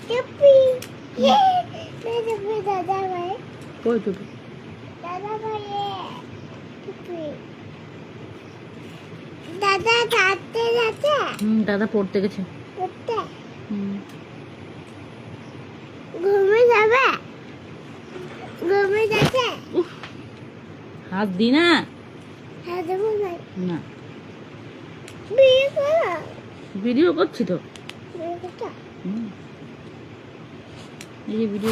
টুপি দাদা ভাই কই টুপি? দাদা ভাই টুপি দাদা যাচ্ছে যাচ্ছে দাদা পড়তে গেছে। করতে হুম। ঘুমে যাবে ঘুমে যাচ্ছে উফ, হাত দি না। হ্যাঁ দেবো না না, বিয়ে করো ভিডিও করছি তো। বিয়ে করতে হুম। এই যে ভিডিও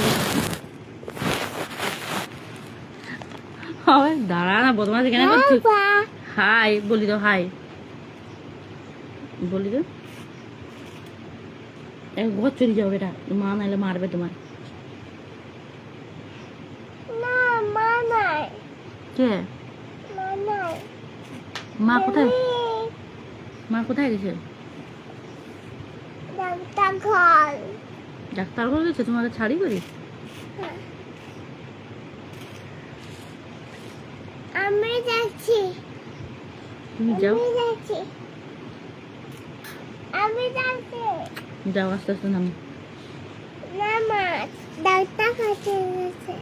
হবে, দাঁড়া না, বদমাশ কেন করছিস? হাই বলি তো, হাই বলি তো। ঘর চলে যাও বেটা, মা নাইলে মারবে তোমার। না মা নাই কে? মা নাই মা কোথায়? মা কোথায় গেছে? ডাক্তার ঘর ডাক্তার ঘর গেছে, তোমাকে ছাড়ি করি? আমি যাচ্ছি তুমি যাও, আমি যাচ্ছি আমি যাচ্ছি যাও আস্তে আস্তে নামো। না মা ডাক্তার কাছে গেছে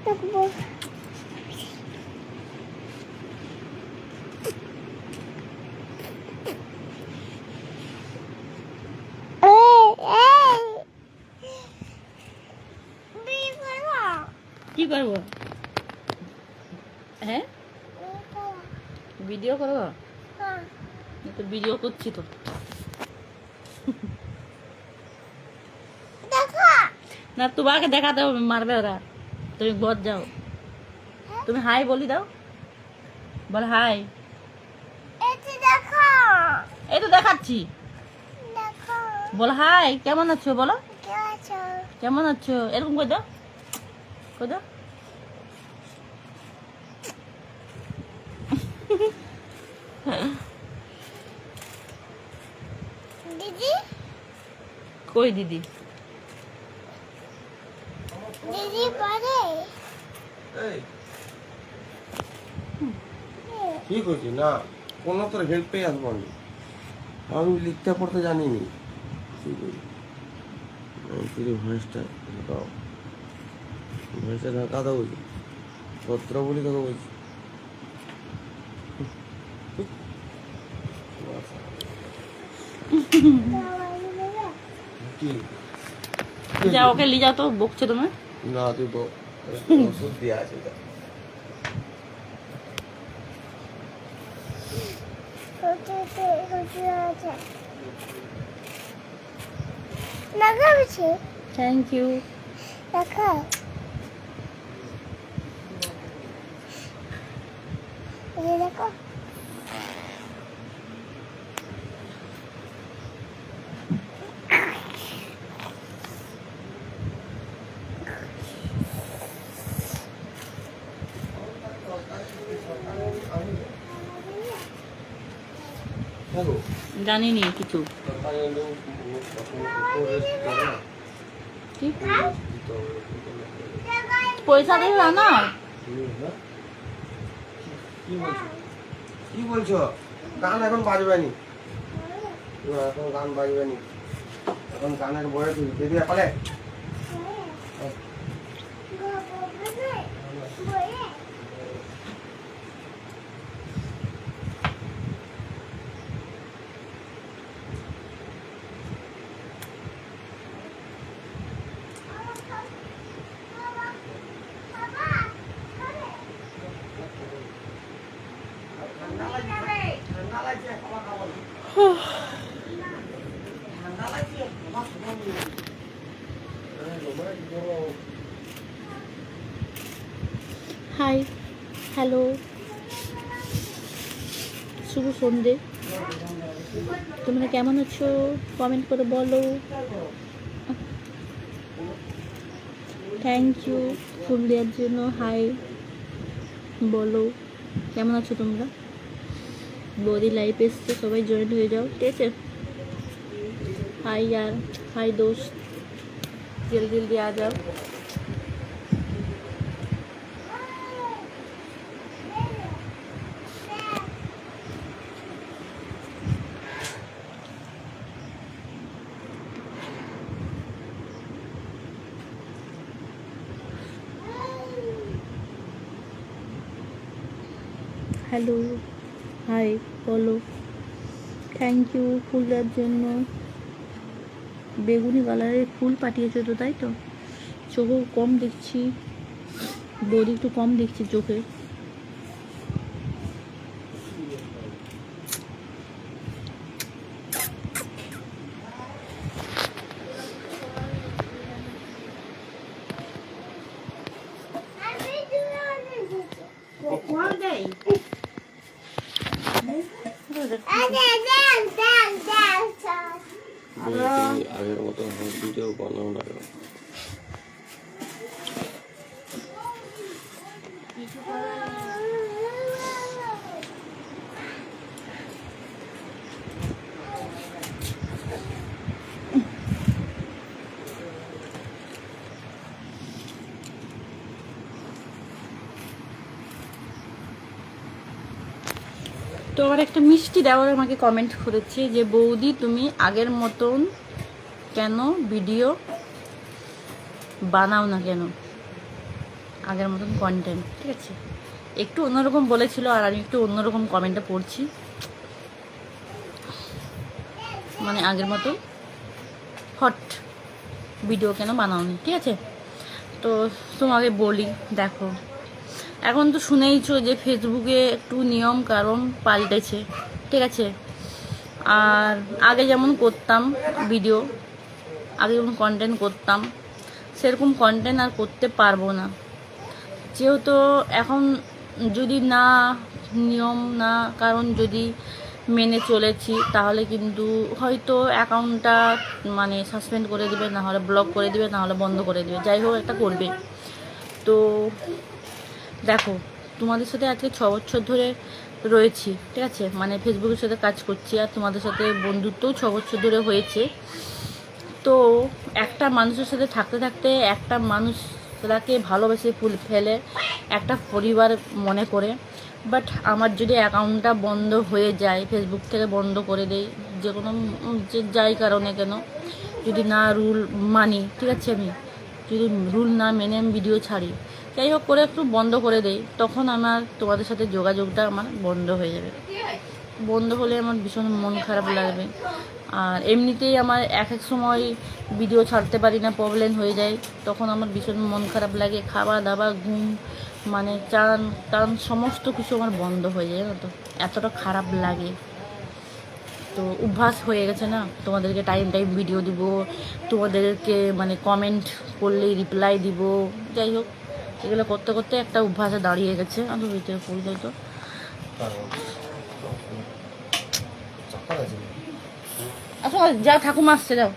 দেখবো কি করবো? হ্যাঁ, ভিডিও করবো তো, ভিডিও করছি তো। দেখো না, তোমাকে দেখাতে হবে, মারবে ওরা। তুমি ঘর যাও, তুমি হাই বলি দাও, বল হাই। এটি দেখো এই তো দেখাচ্ছি, দেখো বল হাই। কেমন আছো বলো, কে আছো কেমন আছো, এরকম করে দাও, করে দাও। দিদি কই দিদি? দিদি পরে কি করছি না, কোনো তোর হেল্প পেয়ে আসবো আমি লিখতে পড়তে জানিনি। ভয়েসটা ঢাকাও, ভয়েসটা ঢাকা দাও বলছি, পত্র বলি তোকে বলছি। কি যাও, ওকে নিয়ে যাও তো, বকছে তোমার। না তুই ওষুধ দিয়ে আছে আছে লাগাবছি থ্যাংক ইউ। দেখো এই দেখো জানিনি কিছু। কি পয়সা দিল না? কি বলছো? গান এখন বাজবে নি, এখন গান বাজবে নি, এখন গানের বয়স দিদি পালে। হাই, হ্যালো, শুভ সন্ধে। তোমরা কেমন আছো কমেন্ট করে বলো। থ্যাংক ইউ ফুল দেওয়ার জন্য। হাই বলো, কেমন আছো তোমরা? বৌদি লাইভ এসছে, সবাই জয়েন হয়ে যাও, ঠিক আছে? हाय यार, हाय दोस्त, जल्दी जल्दी आ जाओ। হ্যালো, হাই বলো। থ্যাংক ইউ ফুলের জন্য। বেগুনি কালারের ফুল পাঠিয়েছো তো, তাই তো? চোখেও কম দেখছি, বডি একটু কম দেখছি চোখে। আগের মতো ভিডিও বানাও না। তো আমার একটা মিষ্টি দেওয়ার আমাকে কমেন্ট করেছে যে বৌদি তুমি আগের মতন কেন ভিডিও বানাও না, কেন আগের মতন কন্টেন্ট। ঠিক আছে, একটু অন্যরকম বলেছিল আর আমি একটু অন্যরকম কমেন্টটা পড়ছি, মানে আগের মতন হট ভিডিও কেন বানাওনি। ঠিক আছে, তো তোমাকে বলি, দেখো এখন তো শুনেইছো যে ফেসবুকে একটু নিয়ম কারণ পাল্টেছে। ঠিক আছে, আর আগে যেমন করতাম ভিডিও, আগে যেমন কন্টেন্ট করতাম, সেরকম কন্টেন্ট আর করতে পারবো না। যেহেতু এখন যদি না নিয়ম না কারণ যদি মেনে চলেছি, তাহলে কিন্তু হয়তো অ্যাকাউন্টটা মানে সাসপেন্ড করে দিবে, না হলে ব্লক করে দিবে, না হলে বন্ধ করে দিবে, যাই হোক একটা করবে। তো দেখো, তোমাদের সাথে আজকে 6 বছর ধরে রয়েছি। ঠিক আছে, মানে ফেসবুকের সাথে কাজ করছি, আর তোমাদের সাথে বন্ধুত্বও 6 বছর ধরে হয়েছে। তো একটা মানুষের সাথে থাকতে থাকতে একটা মানুষ তাকে ভালোবেসে ফেলে একটা পরিবার মনে করে। বাট আমার যদি অ্যাকাউন্টটা বন্ধ হয়ে যায়, ফেসবুক থেকে বন্ধ করে দেয়, যে কোনো যাই কারণে কেন, যদি না রুল মানি, ঠিক আছে, আমি যদি রুল না মেনে আমি ভিডিও ছাড়ি, যাই হোক করে একটু বন্ধ করে দেই, তখন আমার তোমাদের সাথে যোগাযোগটা আমার বন্ধ হয়ে যাবে। বন্ধ হলে আমার ভীষণ মন খারাপ লাগবে। আর এমনিতেই আমার এক সময় ভিডিও ছাড়তে পারি না, প্রবলেম হয়ে যায়, তখন আমার ভীষণ মন খারাপ লাগে। খাওয়া দাওয়া, ঘুম, মানে চান টান সমস্ত কিছু আমার বন্ধ হয়ে যায়, জানো তো, এতটা খারাপ লাগে। তো অভ্যাস হয়ে গেছে না, তোমাদেরকে টাইম ভিডিও দিব, তোমাদেরকে মানে কমেন্ট করলেই রিপ্লাই দিব, যাই হোক এগুলো করতে করতে একটা অভ্যাসে দাঁড়িয়ে গেছে। আমি ভিতরে পড়ে যাই তো আসলে যা ঠাকুমা আসছে, যাও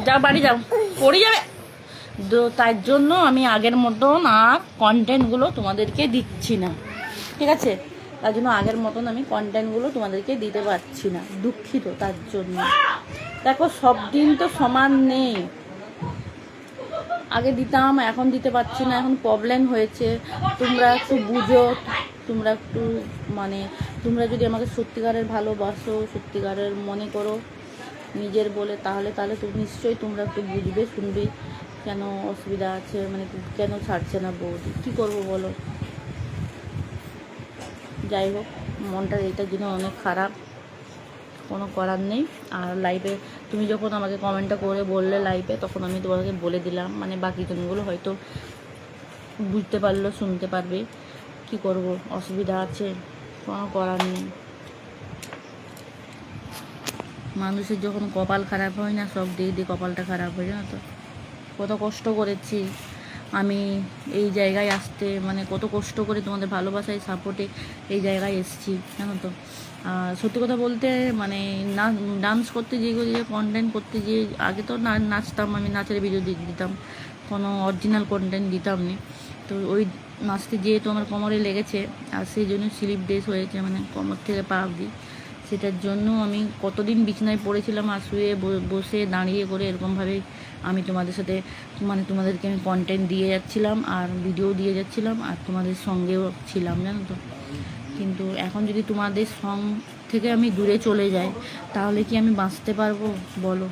যাও বাড়ি যাও, পড়ে যাবে। তো তার জন্য আমি আগের মতন আর কন্টেন্টগুলো তোমাদেরকে দিচ্ছি না। ঠিক আছে, তার জন্য আগের মতন আমি কন্টেন্টগুলো তোমাদেরকে দিতে পারছি না, দুঃখিত তার জন্য। দেখো সব দিন তো সমান নেই, আগে দিতাম, এখন দিতে পারছি না, এখন প্রবলেম হয়েছে। তোমরা একটু বুঝো, তোমরা একটু মানে তোমরা যদি আমাকে সত্যিকারের ভালোবাসো, সত্যিকারের মনে করো নিজের বলে, তাহলে তুমি নিশ্চয়ই তোমরা একটু বুঝবে, শুনবে কেন অসুবিধা আছে, মানে কেন ছাড়ছে না বৌদি, কী করবো বলো। যাই হোক, মনটা এইটার জন্য অনেক খারাপ, কোনো করার নেই। আর লাইভে তুমি যখন আমাকে কমেন্টটা করে বললে লাইভে, তখন আমি তোমাকে বলে দিলাম, মানে বাকি জনগুলো হয়তো বুঝতে পারলো, শুনতে পারবে, কি করব, অসুবিধা আছে, কোনো করার নেই। মানুষের যখন কপাল খারাপ হয় না, সব দিক দিয়ে কপালটা খারাপ হয়, জানো তো। কত কষ্ট করেছি আমি এই জায়গায় আসতে, মানে কত কষ্ট করে তোমাদের ভালোবাসায় সাপোর্টে এই জায়গায় এসেছি, জানো তো। সত্যি কথা বলতে মানে ডান্স করতে গিয়ে, কন্টেন্ট করতে গিয়ে, আগে তো নাচতাম, আমি নাচের ভিডিও দিতাম, কোনো অরিজিনাল কন্টেন্ট দিতাম না। তো ওই নাচতে গিয়ে তো আমার কোমরে লেগেছে, আর সেই জন্য স্লিপ ড্রেস হয়েছে, মানে কোমর থেকে পা অবধি। সেটার জন্য আমি কতদিন বিছানায় পড়েছিলাম, আর শুয়ে বসে দাঁড়িয়ে করে এরকমভাবে আমি তোমাদের সাথে মানে তোমাদেরকে আমি কন্টেন্ট দিয়ে যাচ্ছিলাম, আর ভিডিও দিয়ে যাচ্ছিলাম, আর তোমাদের সঙ্গেও ছিলাম, জানো তো। কিন্তু এখন যদি তোমাদের সঙ্গ থেকে আমি দূরে চলে যাই, তাহলে কি আমি বাঁচতে পারবো বলো।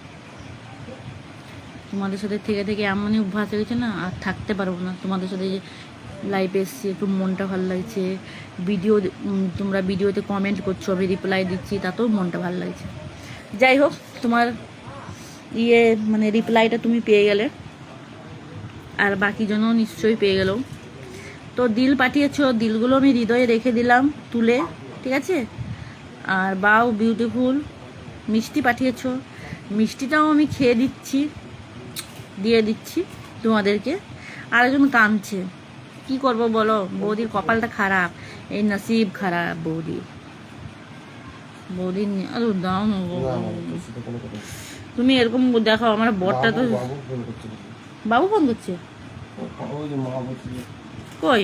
তোমাদের সাথে থেকে থেকে এমনই অভ্যাস হয়ে গেছে না, আর থাকতে পারবো না তোমাদের সাথে। যে লাইভে এসছি একটু মনটা ভালো লাগছে, ভিডিও তোমরা ভিডিওতে কমেন্ট করছো, আমি রিপ্লাই দিচ্ছি, তাতেও মনটা ভালো লাগছে। যাই হোক, তোমার মানে রিপ্লাইটা তুমি পেয়ে গেলে, আর বাকি জনও নিশ্চয়ই পেয়ে গেল। তো দিল পাঠিয়েছো, দিলগুলো আমি হৃদয়ে রেখে দিলাম তুলে, ঠিক আছে। আর বাও বিউটিফুল মিষ্টি পাঠিয়েছো, মিষ্টিটাও আমি খেয়ে দিয়ে দিচ্ছি তোমাদেরকে। আরেকজন কাঁদছে, কি করব বলো, বৌদির কপালটা খারাপ, এই নসিব খারাপ বৌদির। আরে দাও না গো। তুমি এরকম দেখো, আমার বরটা তো বাবু ফোন করছে, কই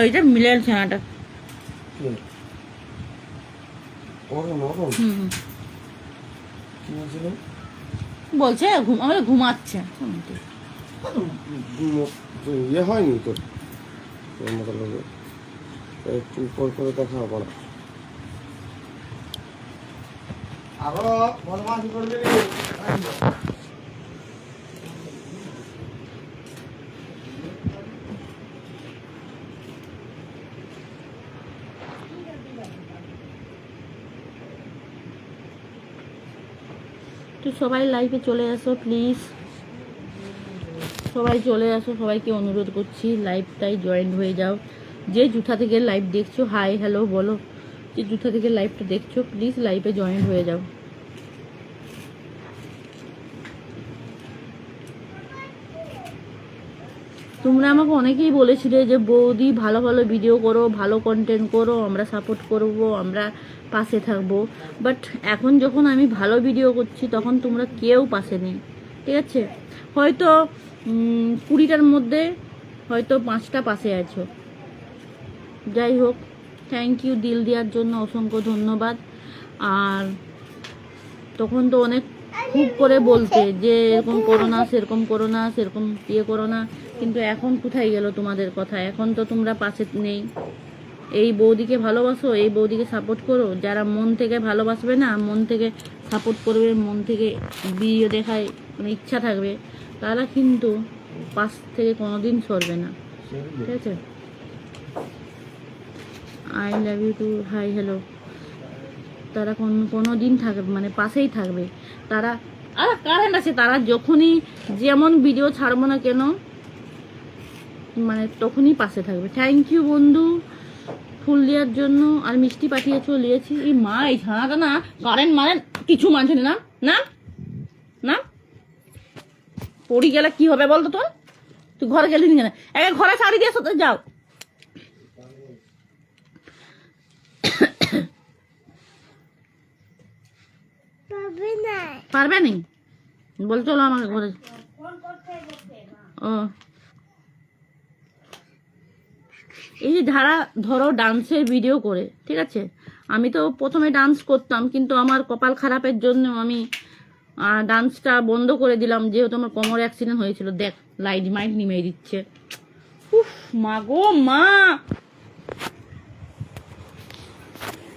ওইটা মিলের ছানাটা। বলছে আমাদের ঘুমাচ্ছে, ইয়ে হয়নি তোর একটু উপর করে দেখা হবে না। আরো বদমাশি করবি। তো সবাই লাইভে চলে আসো প্লিজ, সবাই চলে আসো, সবাইকে অনুরোধ করছি লাইভটাই জয়েন হয়ে যাও। যে জুথা থেকে লাইভ দেখছো হাই হ্যালো বলো, যে জুথা থেকে লাইভটা দেখছো প্লিজ লাইভে জয়েন হয়ে যাও। তোমরা আমাকে অনেকেই বলেছিলে যে বৌদি ভালো ভালো ভিডিও করো, ভালো কন্টেন্ট করো, আমরা সাপোর্ট করব, আমরা পাশে থাকবো। বাট এখন যখন আমি ভালো ভিডিও করছি তখন তোমরা কেউ পাশে নেই, ঠিক আছে। হয়তো 20টার মধ্যে হয়তো 5টা পাশে আছো। যাই হোক, থ্যাংক ইউ দিল দেওয়ার জন্য, অসংখ্য ধন্যবাদ। আর তখন তো অনেক খুব করে বলতে যে এরকম করো না, সেরকম করো না, সেরকম করো না, কিন্তু এখন কোথায় গেল তোমাদের কথা? এখন তো তোমরা পাশে নেই। এই বৌদিকে ভালোবাসো, এই বৌদিকে সাপোর্ট করো। যারা মন থেকে ভালোবাসবে না, মন থেকে সাপোর্ট করবে, মন থেকে ভিডিও দেখায় মানে ইচ্ছা থাকবে, তারা কিন্তু পাশ থেকে কোনোদিন সরবে না, ঠিক আছে। I love you too hi hello, তারা কোনো দিন থাকবে মানে পাশেই থাকবে তারা। আর কারেন্ট আছে, তারা যখনই যেমন ভিডিও ছাড়বো না কেন মানে তখনই পাশে থাকবে। থ্যাংক ইউ বন্ধু ফুল দেওয়ার জন্য। আর মিষ্টি পাঠিয়েছো, নিয়েছি। এই মা এই ছানাটা না কারেন্ট কিছু মানছে না, না না পড়ি গেলে কি হবে বলতো? তুই ঘরে গেলি কেন? ঘরে শাড়ি দিয়ে সাথে যাও। পারবে নি বল, চলো আমাকে ঘরে। ও এই যে ধরো ডান্সের ভিডিও করে, ঠিক আছে। আমি তো প্রথমে ডান্স করতাম, কিন্তু আমার কপাল খারাপের জন্য আমি ডান্সটা বন্ধ করে দিলাম, যেহেতু আমার কোমরে অ্যাক্সিডেন্ট হয়েছিল। দেখ লাইট মাইট নিমে দিচ্ছে। উফ মা গো মা,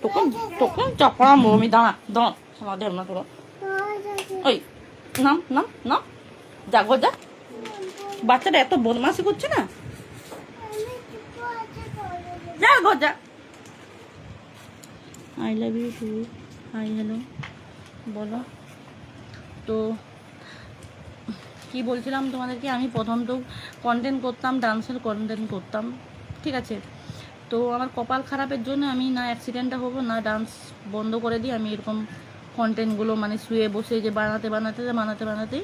তখন চাপড়াবো আমি। দাঁড়া শোনা দেব না তোর। ওই নাম নাম নাম, যা ঘর যা। বাচ্চাটা এত বদমাশি করছে না, যা ঘর যা। I love you too hi hello বলো। তো কি বলছিলাম তোমাদেরকে, আমি প্রথম তো কন্টেন্ট করতাম, ডান্সের কন্টেন্ট করতাম, ঠিক আছে। তো আমার কপাল খারাপের জন্য আমি না অ্যাক্সিডেন্টটা হবো, না ডান্স বন্ধ করে দিই। আমি এরকম কন্টেন্টগুলো মানে শুয়ে বসে যে বানাতে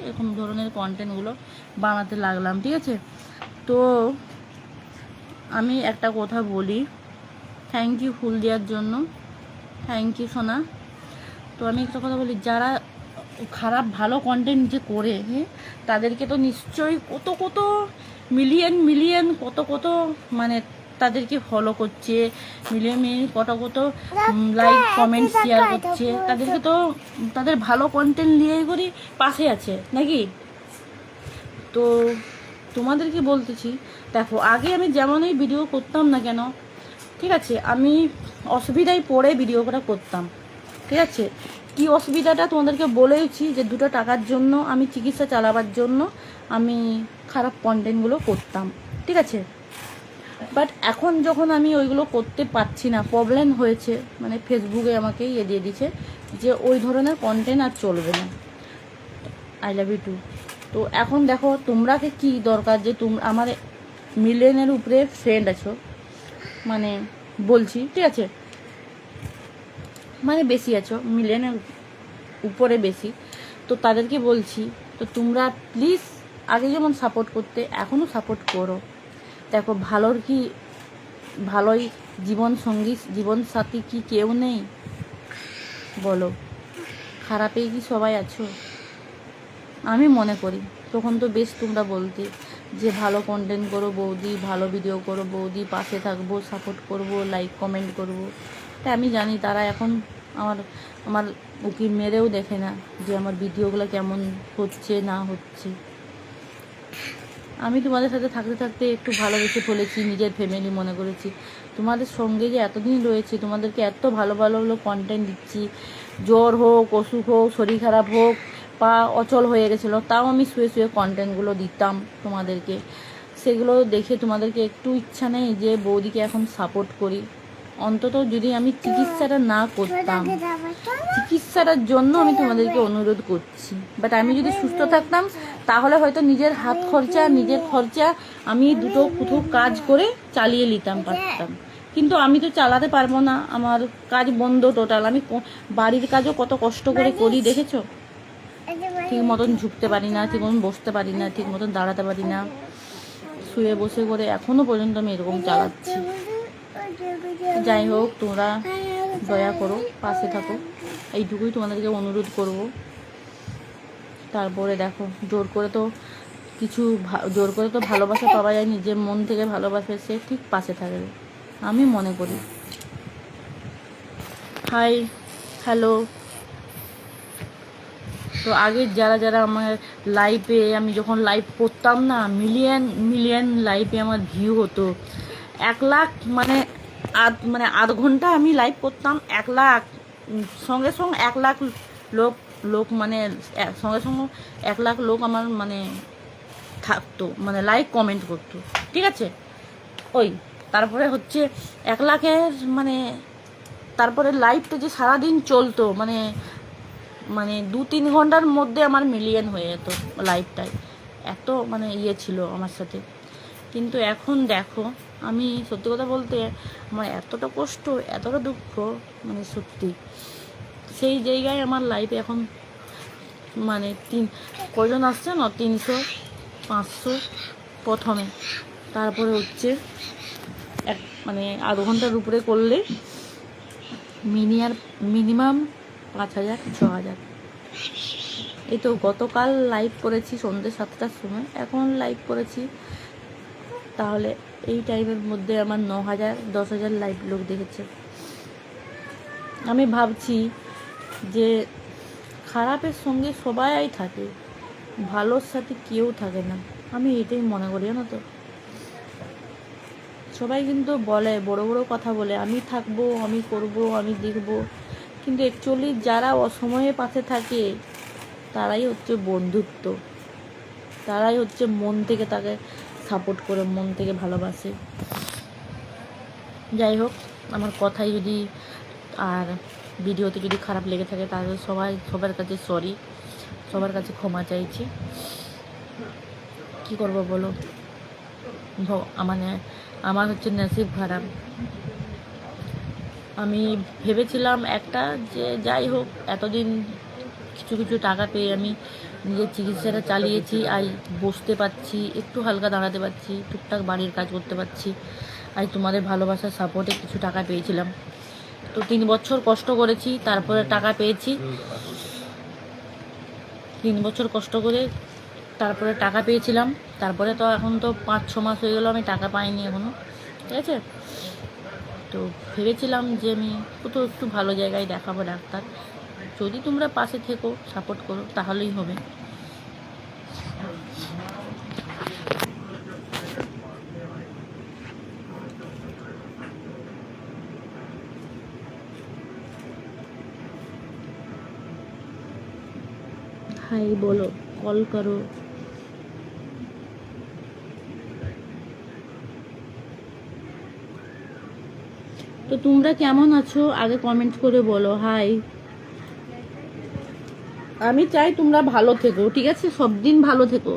এরকম ধরনের কন্টেন্টগুলো বানাতে লাগলাম, ঠিক আছে। তো আমি একটা কথা বলি, থ্যাংক ইউ ফুল দেওয়ার জন্য, থ্যাংক ইউ সোনা। তো আমি একটা কথা বলি, যারা খারাপ ভালো কন্টেন্ট যে করে তাদেরকে তো নিশ্চয়ই কত মিলিয়ন কত মানে তাদেরকে ফলো করছে, মিলিয়ন কত লাইক কমেন্ট শেয়ার করছে, তাদেরকে তো তাদের ভালো কন্টেন্ট নিয়ে করি পাশে আছে নাকি। তো তোমাদেরকে বলতেছি, দেখো আগে আমি যেমনই ভিডিও করতাম না কেন, ঠিক আছে, আমি অসুবিধায় পড়ে ভিডিও করা করতাম, ঠিক আছে? কি অসুবিধাটা তোমাদেরকে বলেইছি যে 2টা টাকার জন্য আমি চিকিৎসা চালাবার জন্য আমি খারাপ কন্টেন্টগুলো করতাম, ঠিক আছে? বাট এখন যখন আমি ওইগুলো করতে পারছি না, প্রবলেম হয়েছে, মানে ফেসবুকে আমাকে দিয়ে দিয়েছে যে ওই ধরনের কন্টেন্ট আর চলবে না। I love you too. তো এখন দেখো তোমরা কি দরকার যে আমার মিলিয়নের উপরে ফ্রেন্ড আছো, মানে বলছি, ঠিক আছে, মানে বেশি আছো, মিলিয়নের উপরে বেশি। তো তাদেরকে বলছি, তো তোমরা প্লিজ আগে যেমন সাপোর্ট করতে এখনও সাপোর্ট করো। দেখো ভালোই জীবন সঙ্গী জীবন সাথী কি কেউ নেই বলো? খারাপেই কি সবাই আছো? আমি মনে করি তখন তো বেশ তোমরা বলতে যে ভালো কন্টেন্ট করো বৌদি, ভালো ভিডিও করো বৌদি, পাশে থাকবো, সাপোর্ট করব, লাইক কমেন্ট করব। তাই আমি জানি তারা এখন আমার উকি মেরেও দেখে না যে আমার ভিডিওগুলো কেমন হচ্ছে না হচ্ছে। আমি তোমাদের সাথে থাকতে থাকতে একটু ভালোবেসে ফেলেছি, নিজের ফ্যামিলি মনে করেছি। তোমাদের সঙ্গে যে এতদিন রয়েছি, তোমাদেরকে এত ভালো ভালো কন্টেন্ট দিচ্ছি, জ্বর হোক, অসুখ হোক, শরীর খারাপ হোক, পা অচল হয়ে গেছিলো, তাও আমি শুয়ে শুয়ে কন্টেন্টগুলো দিতাম তোমাদেরকে। সেগুলো দেখে তোমাদেরকে একটু ইচ্ছা নেই যে বৌদিকে এখন সাপোর্ট করি? অন্তত যদি আমি চিকিৎসাটা না করতাম, চিকিৎসাটার জন্য আমি তোমাদেরকে অনুরোধ করছি। বাট আমি যদি সুস্থ থাকতাম তাহলে হয়তো নিজের হাত খরচা, নিজের খরচা আমি দুটো কোথাও কাজ করে চালিয়ে নিতাম পারতাম, কিন্তু আমি তো চালাতে পারবো না, আমার কাজ বন্ধ টোটাল। আমি বাড়ির কাজও কত কষ্ট করে করি দেখেছো? ঠিক মতন ঝুঁকতে পারি না, ঠিক মতন বসতে পারি না, ঠিক মতন দাঁড়াতে পারি না, শুয়ে বসে করে এখনো পর্যন্ত আমি এরকম চালাচ্ছি। যাই হোক, তোমরা দয়া করো, পাশে থাকো, এইটুকুই তোমাদেরকে অনুরোধ করব। তারপরে দেখো জোর করে তো ভালোবাসা পাওয়া যায়, নিজের মন থেকে ভালোবাসে সে ঠিক পাশে থাকবে, আমি মনে করি। Hi, hello. তো আগে যারা আমার লাইভে, আমি যখন লাইভ করতাম না, মিলিয়ন লাইভে আমার ভিউ হতো 1 লাখ, মানে আধ ঘন্টা আমি লাইভ করতাম 1 লাখ, সঙ্গে 1 লাখ লোক মানে সঙ্গে 1 লাখ লোক আমার মানে থাকতো, মানে লাইক কমেন্ট করতো, ঠিক আছে? তারপরে হচ্ছে 1 লাখের মানে তারপরে লাইভটা যে সারাদিন চলতো, মানে 2-3 ঘন্টার মধ্যে আমার মিলিয়ন হয়ে যেত লাইভটাই, এত মানে ছিল আমার সাথে। কিন্তু এখন দেখো, আমি সত্যি কথা বলতে আমার এতটা কষ্ট, এতটা দুঃখ, মানে সত্যি সেই জায়গায় আমার লাইফে এখন মানে কয়জন আসছে না, 300-500 প্রথমে, তারপরে হচ্ছে মানে আধ ঘন্টার উপরে করলে মিনিমাম 5000-6000। এই তো গতকাল লাইভ করেছি সন্ধ্যে 7টার সময়, এখন লাইভ করেছি, তাহলে এই টাইমের মধ্যে আমার 9000-10000 লাইভ লোক দেখেছে। আমি ভাবছি যে খারাপের সঙ্গে সবাই থাকে, ভালোর সাথে কেউ থাকে না, আমি এটাই মনে করি, জানো তো? সবাই কিন্তু বলে, বড় বড় কথা বলে, আমি থাকবো, আমি করব, আমি দেখব, কিন্তু অ্যাকচুয়ালি যারা অসময়ে পাশে থাকে তারাই হচ্ছে বন্ধুত্ব, তারাই হচ্ছে মন থেকে তাকে সাপোর্ট করে, মন থেকে ভালোবাসে। যাই হোক, আমার কথাই যদি আর ভিডিওতে যদি খারাপ লেগে থাকে তাহলে সবার কাছে সরি, সবার কাছে ক্ষমা চাইছি। কি করব বলো, মানে আমার হচ্ছে নসিব খারাপ। আমি ভেবেছিলাম একটা যে যাই হোক, এতদিন কিছু টাকা পেয়ে আমি নিজের চিকিৎসাটা চালিয়েছি, আর বসতে পারছি, একটু হালকা দাঁড়াতে পারছি, টুকটাক বাড়ির কাজ করতে পারছি, আর তোমাদের ভালোবাসার সাপোর্টে কিছু টাকা পেয়েছিলাম। তো 3 বছর কষ্ট করেছি, তারপরে টাকা পেয়েছি, 3 বছর কষ্ট করে তারপরে টাকা পেয়েছিলাম। তারপরে তো এখন তো 5-6 মাস হয়ে গেলো আমি টাকা পাইনি এখনও, ঠিক আছে? তো ভেবেছিলাম যে আমি কোথাও একটু ভালো জায়গায় দেখাবো ডাক্তার, যদি তোমরা পাশে থেকো, সাপোর্ট করো, তাহলেই হবে। হাই বলো, কল করো। তো তোমরা কেমন আছো আগে কমেন্ট করে বলো। হাই, আমি চাই তোমরা ভালো থেকো, ঠিক আছে? সব দিন ভালো থেকো।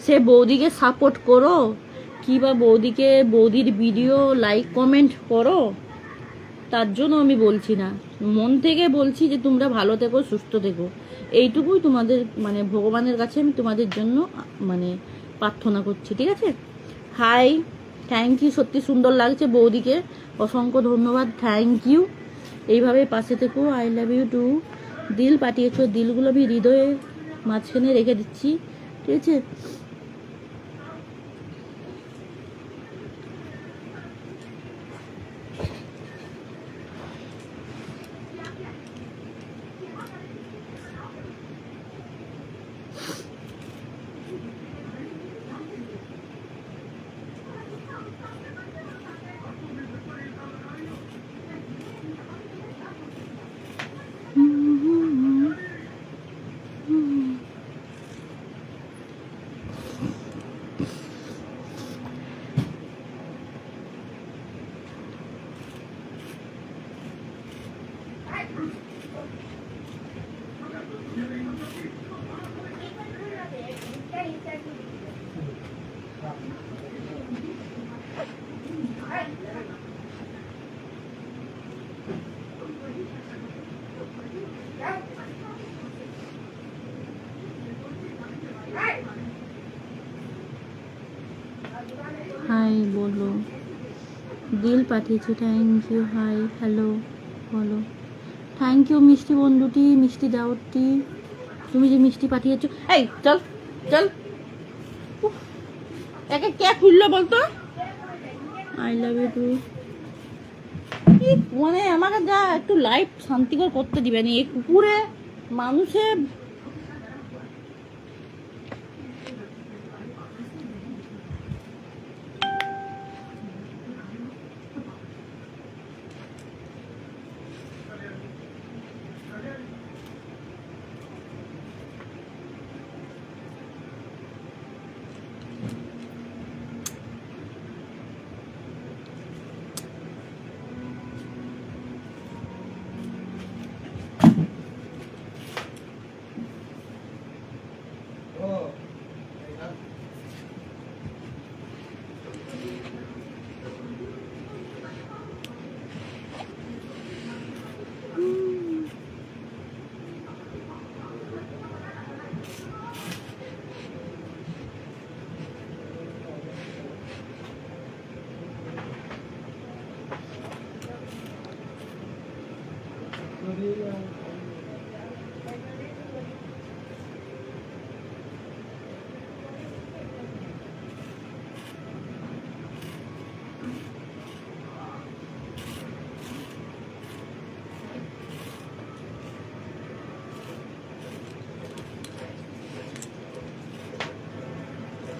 সে বৌদিকে সাপোর্ট করো কিংবা বৌদির ভিডিও লাইক কমেন্ট করো, তার জন্য আমি বলছি না, মন থেকে বলছি যে তোমরা ভালো থেকো, সুস্থ থেকো। এইটুকুই তোমাদের মানে ভগবানের কাছে আমি তোমাদের জন্য মানে প্রার্থনা করছি, ঠিক আছে? হাই, থ্যাংক ইউ, সত্যি সুন্দর লাগছে বৌদিকে, অসংখ্য ধন্যবাদ, থ্যাংক ইউ। এইভাবে পাশে থেকো, আই লাভ ইউ টু। দিল পাঠিয়েছো, দিলগুলো আমি হৃদয়ে মাঝখানে রেখে দিচ্ছি, ঠিক আছে? হাই বলো, দিল পাঠিয়েছো, থ্যাংক ইউ। হাই, হ্যালো বলো, থ্যাংক ইউ মিষ্টি বন্ধুটি, মিষ্টি দাওয়ারটি, তুমি যে মিষ্টি পাঠিয়েছো। এই চল চল, একে কে খুললো বলতো? I love you too. মানে আমাকে যা একটু লাইফ শান্তিকর করতে দিবে না, এই কুকুরে মানুষের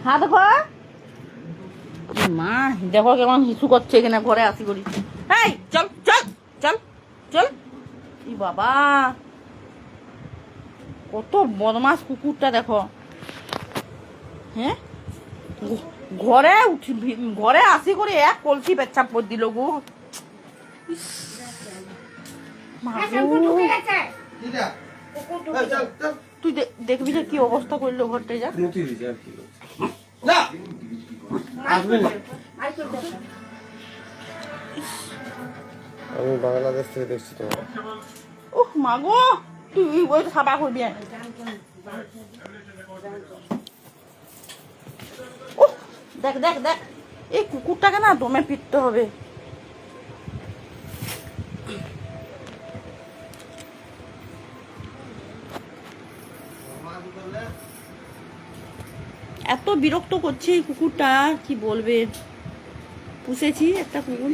হাত দেখো মা, দেখো কেমন হিসু করছে এখানে ঘরে আসি করি। এই চল চল চল চল, ই বাবা কত বদমাস কুকুরটা দেখো। হ্যাঁ, ঘরে আসি করে এক কলসি পেচ্ছাপ করে দিল গো। তুই দেখবি যে কি অবস্থা করলো ঘরটা, যা আমি বাংলাদেশ থেকে দেখছি তোমার। ওহ মা গো, তুই ওই সাবা করবি। দেখ দেখ দেখ, এই কুকুরটাকে না দমে পিটতে হবে। এত বিরক্ত করছে এই কুকুরটা, কি বলবে। পুষেছি একটা কুকুর।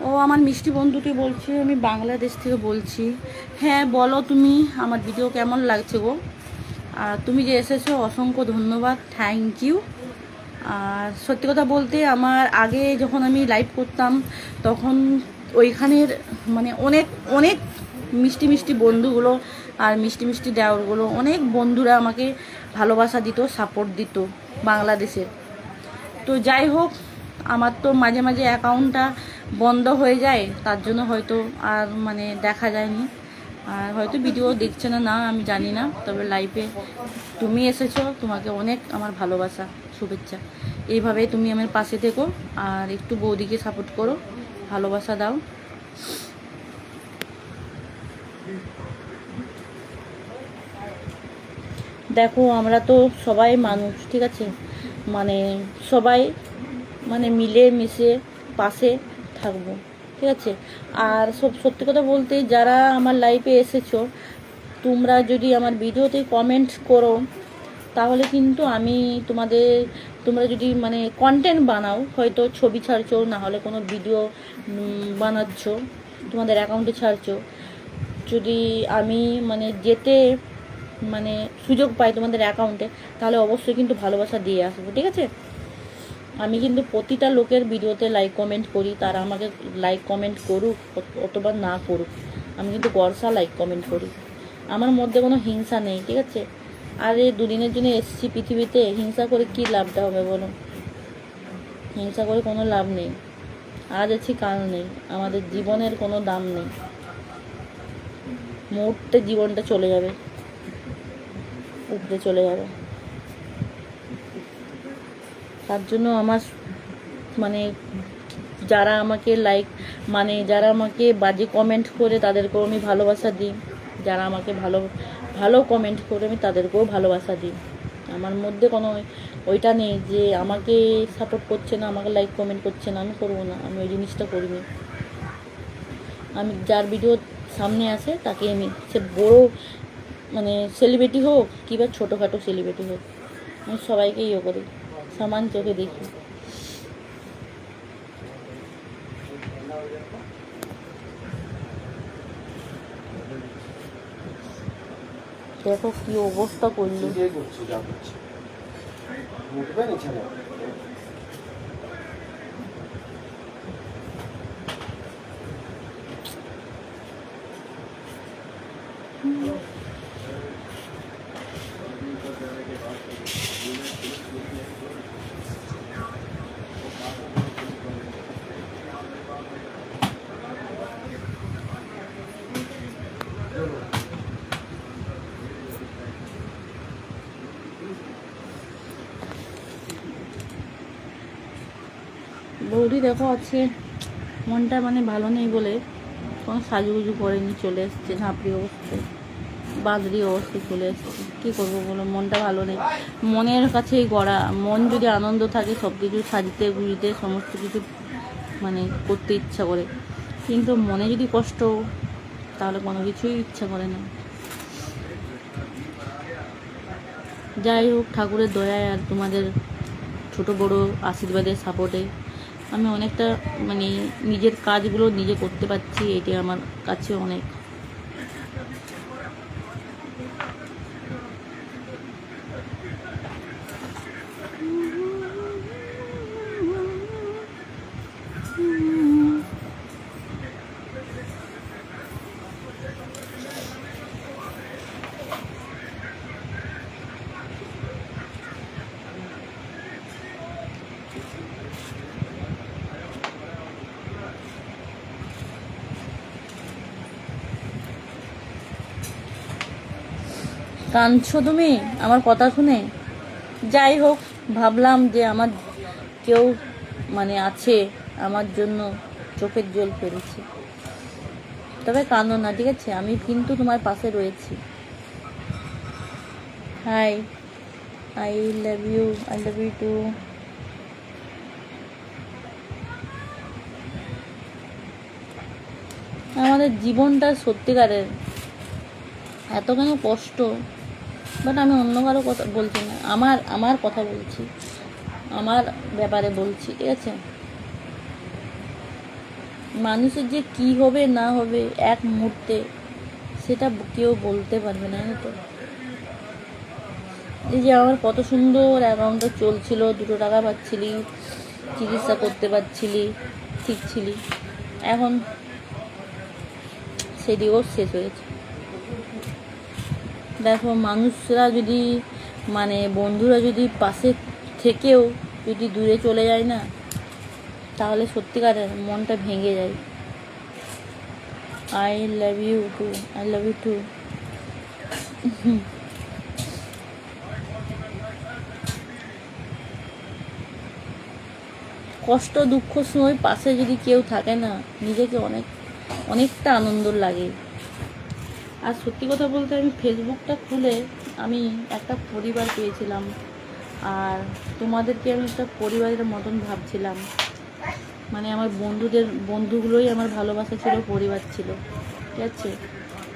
ও আমার মিষ্টি বন্ধুটি বলছে আমি বাংলাদেশ থেকে বলছি। হ্যাঁ বলো তুমি, আমার ভিডিও কেমন লাগছে গো? আর তুমি যে এসেছো অসংখ্য ধন্যবাদ, থ্যাংক ইউ। আর সত্যি কথা বলতে আমার আগে যখন আমি লাইভ করতাম তখন ওইখানের মানে অনেক অনেক মিষ্টি মিষ্টি বন্ধুগুলো আর মিষ্টি মিষ্টি দেওরগুলো, অনেক বন্ধুরা আমাকে ভালোবাসা দিত, সাপোর্ট দিত বাংলাদেশের। তো যাই হোক, আমার তো মাঝে মাঝে অ্যাকাউন্টটা বন্ধ হয়ে যায়, তার জন্য হয়তো আর মানে দেখা যায়নি, আর হয়তো ভিডিও দেখছে না, না আমি জানি না। তবে লাইফে তুমি এসেছো, তোমাকে অনেক আমার ভালোবাসা, শুভেচ্ছা। এইভাবে তুমি আমার পাশে থেকো আর একটু বৌদিকে সাপোর্ট করো, ভালোবাসা দাও। দেখো আমরা তো সবাই মানুষ, ঠিক আছে, মানে সবাই মানে মিলে মিশে পাশে থাকবো, ঠিক আছে। আর সত্যি কথা বলতে, যারা আমার লাইফে এসেছো, তোমরা যদি আমার ভিডিওতে কমেন্ট করো, তাহলে কিন্তু আমি তোমরা যদি মানে কন্টেন্ট বানাও, হয়তো ছবি ছাড়ছো, না হলে কোনো ভিডিও বানাচ্ছ, তোমাদের অ্যাকাউন্টে ছাড়ছো, যদি আমি মানে যেতে মানে সুযোগ পাই তোমাদের অ্যাকাউন্টে, তাহলে অবশ্যই কিন্তু ভালোবাসা দিয়ে আসবো, ঠিক আছে। আমি কিন্তু প্রতিটা লোকের ভিডিওতে লাইক কমেন্ট করি, তারা আমাকে লাইক কমেন্ট করুক অথবা না করুক, আমি কিন্তু গরসা লাইক কমেন্ট করি। আমার মধ্যে কোনো হিংসা নেই, ঠিক আছে। আর এই দুদিনের জন্য এসেছি পৃথিবীতে, হিংসা করে কি লাভটা হবে বলো? হিংসা করে কোনো লাভ নেই। আজ আছি কাল নেই, আমাদের জীবনের কোনো দাম নেই, মুহূর্তে জীবনটা চলে যাবে, উপরে চলে যাবে। তার জন্য আমার মানে যারা আমাকে লাইক মানে যারা আমাকে বাজে কমেন্ট করে তাদেরকেও আমি ভালোবাসা দিই, যারা আমাকে ভালো ভালো কমেন্ট করে আমি তাদেরকেও ভালোবাসা দিই। আমার মধ্যে কোনো ওইটা নেই যে আমাকে সাপোর্ট করছে না, আমাকে লাইক কমেন্ট করছে না, আমি করবো না, আমি ওই জিনিসটা করিনি। আমি যার ভিডিও সামনে আসে তাকে আমি, সে বড় মানে সেলিব্রিটি হোক কিংবা ছোটোখাটো সেলিব্রিটি হোক, আমি সবাইকে ইয়ে করি, সমান চোখে দেখি। দেখো কি অবস্থা করলো। বৌদি দেখো আজকে মনটা মানে ভালো নেই বলে কোনো সাজুগুজু করেনি, চলে এসছে ঝাঁপড়ি অবস্থায়, বাদরি অবস্থায় চলে এসছে। কী করবো বলো, মনটা ভালো নেই, মনের কাছেই গড়া। মন যদি আনন্দ থাকে সব কিছু সাজতে গুজতে সমস্ত কিছু মানে করতে ইচ্ছা করে, কিন্তু মনে যদি কষ্ট, তাহলে কোনো কিছুই ইচ্ছা করে না। যাই হোক, ঠাকুরের দয়ায় আর তোমাদের ছোট বড় আশীর্বাদের সাপোর্টে আমি অনেকটা মানে নিজের কাজগুলো নিজে করতে পারছি, এটি আমার কাছে অনেক। কাঁদছো তুমি আমার কথা শুনে? যাই হোক, ভাবলাম যে আমার কেউ মানে আছে আমার জন্য চোখের জল ফেলছে। তবে কাঁদো না, ঠিক আছে, আমি কিন্তু তোমার পাশে রয়েছি। Hi, I love you, I love you too. আমাদের জীবনটা সত্যিকারের এত কেন কষ্ট, বাট আমি অন্য কারো কথা বলছি না, আমার কথা বলছি, আমার ব্যাপারে বলছি, ঠিক আছে। মানুষের যে কি হবে না হবে এক মুহূর্তে, সেটা কেউ বলতে পারবে না, জানো তো। এই যে আমার কত সুন্দর অ্যাকাউন্টটা চলছিল, 2 টাকা পাচ্ছিলি, চিকিৎসা করতে পারছিলি, ঠিক ছিলি, এখন সেদিকেও শেষ হয়েছে। দেখো, মানুষরা যদি মানে বন্ধুরা যদি পাশে থেকেও যদি দূরে চলে যায় না, তাহলে সত্যিকারের মনটা ভেঙে যায়। I love you too, I love you too. কষ্ট দুঃখ সময় পাশে যদি কেউ থাকে না, নিজেকে অনেকটা আনন্দ লাগে। আর সত্যি কথা বলতে, আমি ফেসবুকটা খুলে আমি একটা পরিবার পেয়েছিলাম, আর তোমাদেরকে আমি একটা পরিবারের মতন ভাবছিলাম। মানে আমার বন্ধুগুলোই আমার ভালোবাসা ছিল, পরিবার ছিল, ঠিক আছে।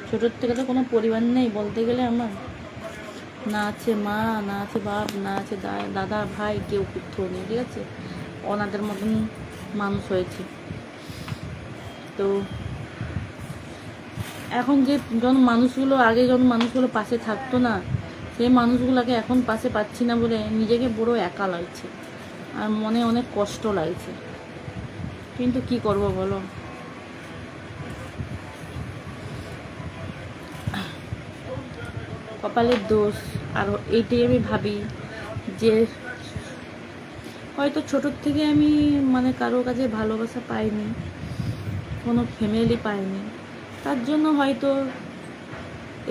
ছোটোর থেকে তো কোনো পরিবার নেই বলতে গেলে আমার, না আছে মা, না আছে বাপ, না আছে দাদা ভাই, কেউ কোথাও নেই, ঠিক আছে। অনাথের মতন মানুষ হয়েছে। তো এখন যে যখন মানুষগুলো পাশে থাকতো না, সেই মানুষগুলোকে এখন পাশে পাচ্ছি না বলে নিজেকে বড় একা লাগছে, আর মনে অনেক কষ্ট লাগছে। কিন্তু কি করব বলো, কপালের দোষ। আর এইটাই আমি ভাবি যে হয়তো ছোটোর থেকে আমি মানে কারো কাছে ভালোবাসা পাইনি, কোনো ফ্যামিলি পাইনি, তার জন্য হয়তো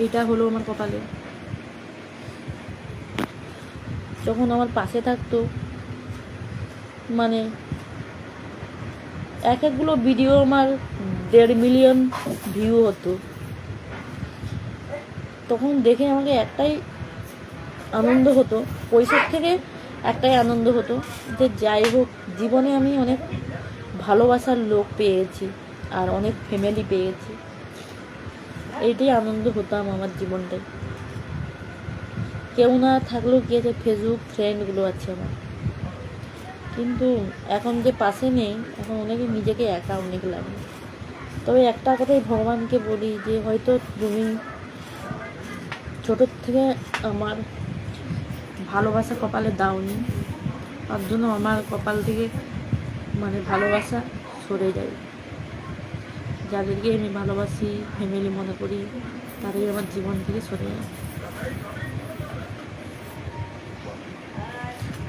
এইটা হলো আমার কপালে। যখন আমার পাশে থাকতো, মানে একগুলো ভিডিও আমার 1.5 মিলিয়ন ভিউ হতো, তখন দেখে আমাকে একটাই আনন্দ হতো, পয়সার থেকে একটাই আনন্দ হতো যে যাই হোক জীবনে আমি অনেক ভালোবাসার লোক পেয়েছি, আর অনেক ফ্যামিলি পেয়েছি। এইটাই আনন্দ হতাম আমার জীবনটায়। কেউ না থাকলেও কি আছে, ফেসবুক ফ্রেন্ডগুলো আছে আমার, কিন্তু এখন যে পাশে নেই, এখন অনেকে নিজেকে একা অনেক লাগে। তবে একটা কথাই ভগবানকে বলি যে হয়তো তুমি ছোটোর থেকে আমার ভালোবাসা কপালে দাওনি, তার জন্য আমার কপাল থেকে মানে ভালোবাসা সরে যায়। যাদেরকে আমি ভালোবাসি, ফ্যামিলি মনে করি, তারাই আমার জীবন থেকে সরে যায়।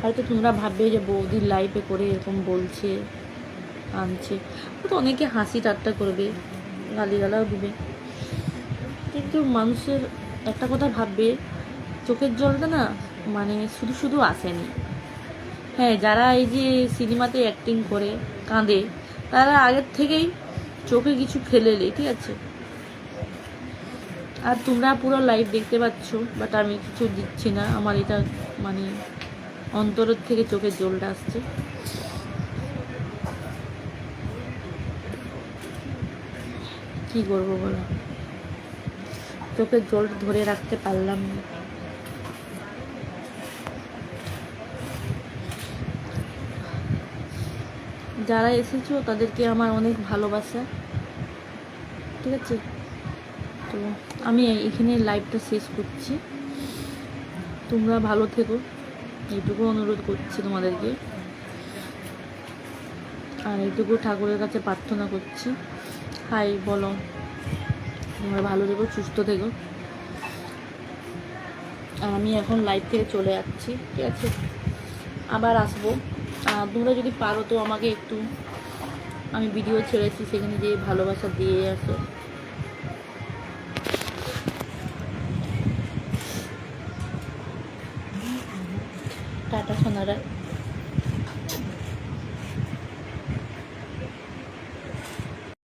হয়তো তোমরা ভাববে যে বৌদির লাইফে করে এরকম বলছে, আনছে, তো অনেকে হাসি ঠাট্টা করবে, গালিগালাও দিবে, কিন্তু মানুষের একটা কথা ভাববে, চোখের জলটা না মানে শুধু আসেনি। হ্যাঁ, যারা এই যে সিনেমাতে অ্যাক্টিং করে কাঁদে, তারা আগের থেকেই চোখে কিছু ফেলেলে, ঠিক আছে। আর তোমরা পুরো লাইভ দেখতে পাচ্ছ, বাট আমি কিছু দিচ্ছি না, আমার এটা মানে অন্তরের থেকে চোখের জলটা আসছে। কি করবো বলো, চোখের জল ধরে রাখতে পারলাম না। যারা এসেছো তাদেরকে আমার অনেক ভালোবাসা, ঠিক আছে। তো আমি এখানে লাইভটা শেষ করছি, তোমরা ভালো থেকো, এইটুকু অনুরোধ করছি তোমাদেরকে। আর এইটুকু ঠাকুরের কাছে প্রার্থনা করছি, হাই বলো, তোমরা ভালো থেকো, সুস্থ থেকো। আর আমি এখন লাইভ থেকে চলে যাচ্ছি, ঠিক আছে, আবার আসবো। আর তোমরা যদি পারো তো আমাকে একটু, আমি ভিডিও ছেড়েছি সেখানে যে ভালোবাসা দিয়ে আসো। টাটা সোনারা।